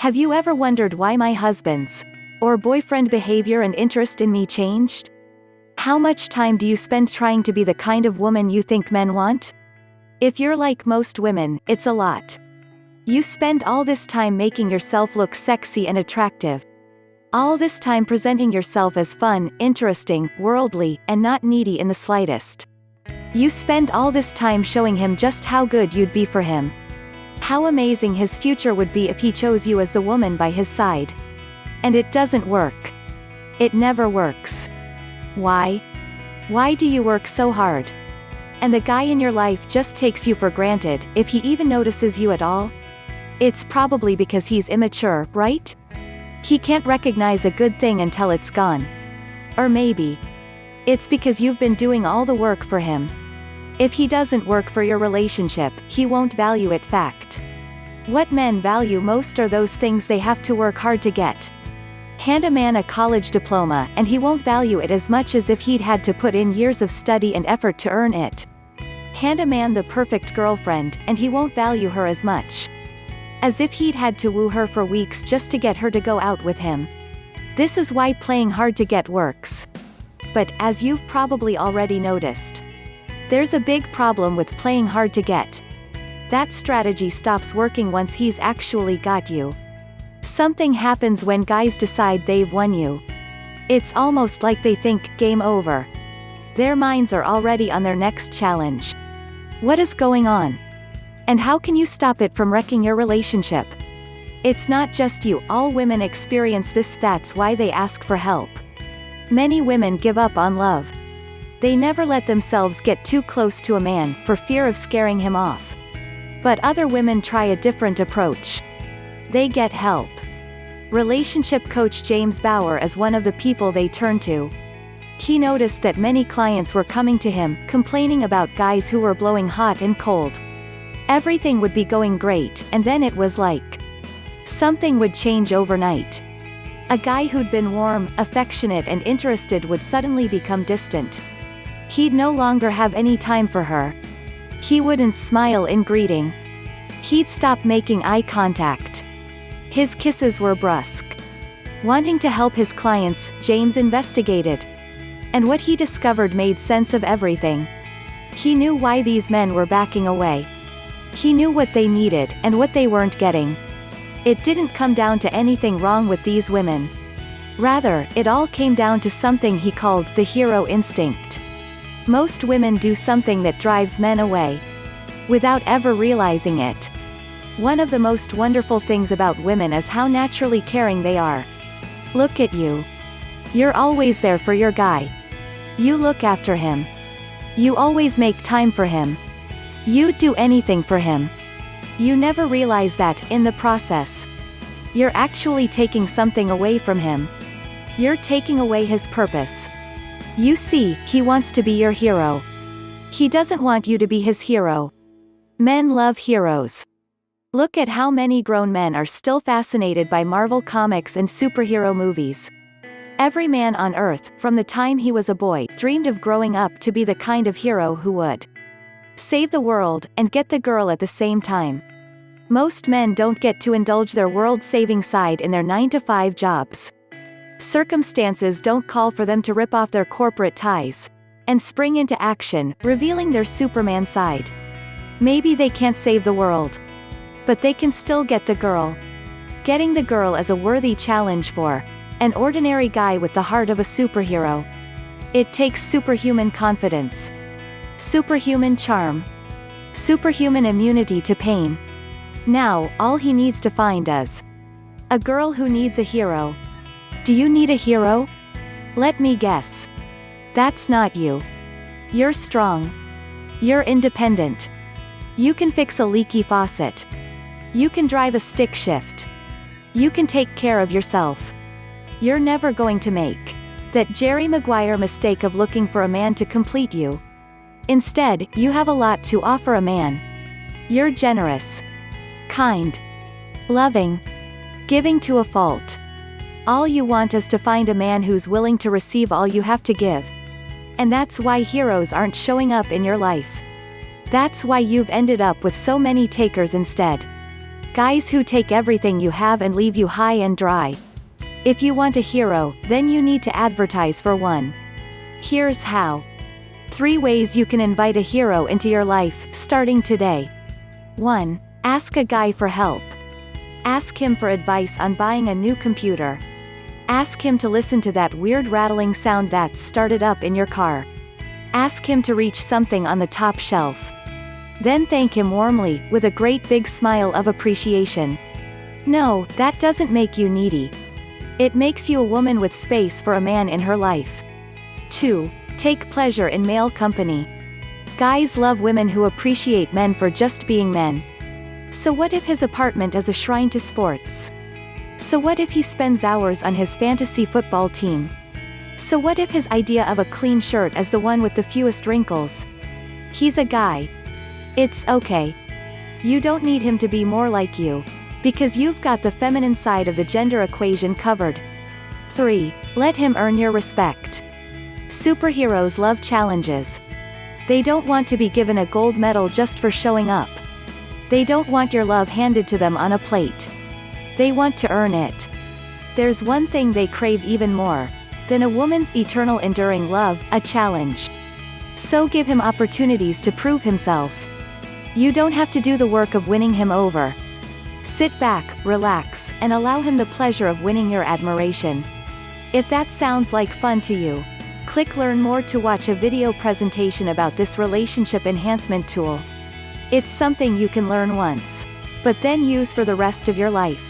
Have you ever wondered why my husband's or boyfriend behavior and interest in me changed? How much time do you spend trying to be the kind of woman you think men want? If you're like most women, it's a lot. You spend all this time making yourself look sexy and attractive. All this time presenting yourself as fun, interesting, worldly, and not needy in the slightest. You spend all this time showing him just how good you'd be for him. How amazing his future would be if he chose you as the woman by his side. And it doesn't work. It never works. Why? Why do you work so hard? And the guy in your life just takes you for granted, if he even notices you at all? It's probably because he's immature, right? He can't recognize a good thing until it's gone. Or maybe it's because you've been doing all the work for him. If he doesn't work for your relationship, he won't value it. Fact. What men value most are those things they have to work hard to get. Hand a man a college diploma and he won't value it as much as if he'd had to put in years of study and effort to earn it. Hand a man the perfect girlfriend and he won't value her as much as if he'd had to woo her for weeks just to get her to go out with him. This is why playing hard to get works. But, as you've probably already noticed, there's a big problem with playing hard to get. That strategy stops working once he's actually got you. Something happens when guys decide they've won you. It's almost like they think, game over. Their minds are already on their next challenge. What is going on? And how can you stop it from wrecking your relationship? It's not just you, all women experience this. That's why they ask for help. Many women give up on love. They never let themselves get too close to a man, for fear of scaring him off. But other women try a different approach. They get help. Relationship coach James Bauer is one of the people they turn to. He noticed that many clients were coming to him, complaining about guys who were blowing hot and cold. Everything would be going great, and then it was like something would change overnight. A guy who'd been warm, affectionate and interested would suddenly become distant. He'd no longer have any time for her. He wouldn't smile in greeting. He'd stop making eye contact. His kisses were brusque. Wanting to help his clients, James investigated. And what he discovered made sense of everything. He knew why these men were backing away. He knew what they needed, and what they weren't getting. It didn't come down to anything wrong with these women. Rather, it all came down to something he called the hero instinct. Most women do something that drives men away, without ever realizing it. One of the most wonderful things about women is how naturally caring they are. Look at you. You're always there for your guy. You look after him. You always make time for him. You'd do anything for him. You never realize that, in the process, you're actually taking something away from him. You're taking away his purpose. You see, he wants to be your hero. He doesn't want you to be his hero. Men love heroes. Look at how many grown men are still fascinated by Marvel comics and superhero movies. Every man on Earth, from the time he was a boy, dreamed of growing up to be the kind of hero who would save the world, and get the girl at the same time. Most men don't get to indulge their world-saving side in their 9-to-5 jobs. Circumstances don't call for them to rip off their corporate ties and spring into action, revealing their Superman side. Maybe they can't save the world, but they can still get the girl. Getting the girl is a worthy challenge for an ordinary guy with the heart of a superhero. It takes superhuman confidence, superhuman charm, superhuman immunity to pain. Now, all he needs to find is a girl who needs a hero. Do you need a hero? Let me guess. That's not you. You're strong. You're independent. You can fix a leaky faucet. You can drive a stick shift. You can take care of yourself. You're never going to make that Jerry Maguire mistake of looking for a man to complete you. Instead, you have a lot to offer a man. You're generous, kind, loving, giving to a fault. All you want is to find a man who's willing to receive all you have to give. And that's why heroes aren't showing up in your life. That's why you've ended up with so many takers instead. Guys who take everything you have and leave you high and dry. If you want a hero, then you need to advertise for one. Here's how. 3 ways you can invite a hero into your life, starting today. 1. Ask a guy for help. Ask him for advice on buying a new computer. Ask him to listen to that weird rattling sound that's started up in your car. Ask him to reach something on the top shelf. Then thank him warmly, with a great big smile of appreciation. No, that doesn't make you needy. It makes you a woman with space for a man in her life. 2. Take pleasure in male company. Guys love women who appreciate men for just being men. So what if his apartment is a shrine to sports? So what if he spends hours on his fantasy football team? So what if his idea of a clean shirt is the one with the fewest wrinkles? He's a guy. It's okay. You don't need him to be more like you, because you've got the feminine side of the gender equation covered. 3. Let him earn your respect. Superheroes love challenges. They don't want to be given a gold medal just for showing up. They don't want your love handed to them on a plate. They want to earn it. There's one thing they crave even more than a woman's eternal enduring love, a challenge. So give him opportunities to prove himself. You don't have to do the work of winning him over. Sit back, relax, and allow him the pleasure of winning your admiration. If that sounds like fun to you, click Learn More to watch a video presentation about this relationship enhancement tool. It's something you can learn once, but then use for the rest of your life.